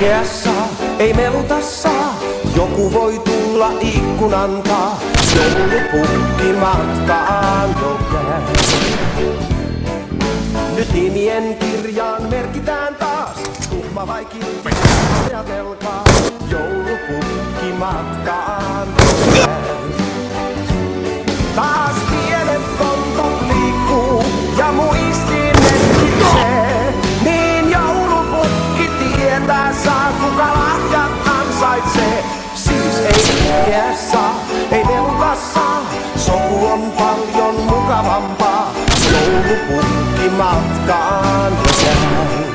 itkeä saa, ei meluta saa. Joku voi tulla ikkunan taa, joulupukki matkaan jo käy. Nyt nimien kirjaan merkitään taas, tuhma vai kiltti, ajatelkaa. Joulupukki matkaan jo käy. Taas pienet tontut liikkuu ja muistiin merkitsee. Niin joulupukki tietää saa, kuka lahjat ansaitsee. Siis ei itkeä saa, ei meluta saa. Sopu on paljon mukavampaa. Joulupukki matkaan jo käy.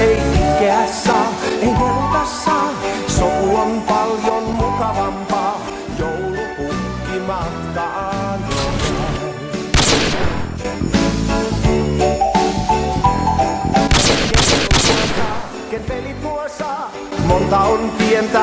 Ei itkeä saa, ei meluta saa. Sopu on paljon mukavampaa. Joulupukki matkaan jo käy. Ken pelit nuo saa, monta on pientä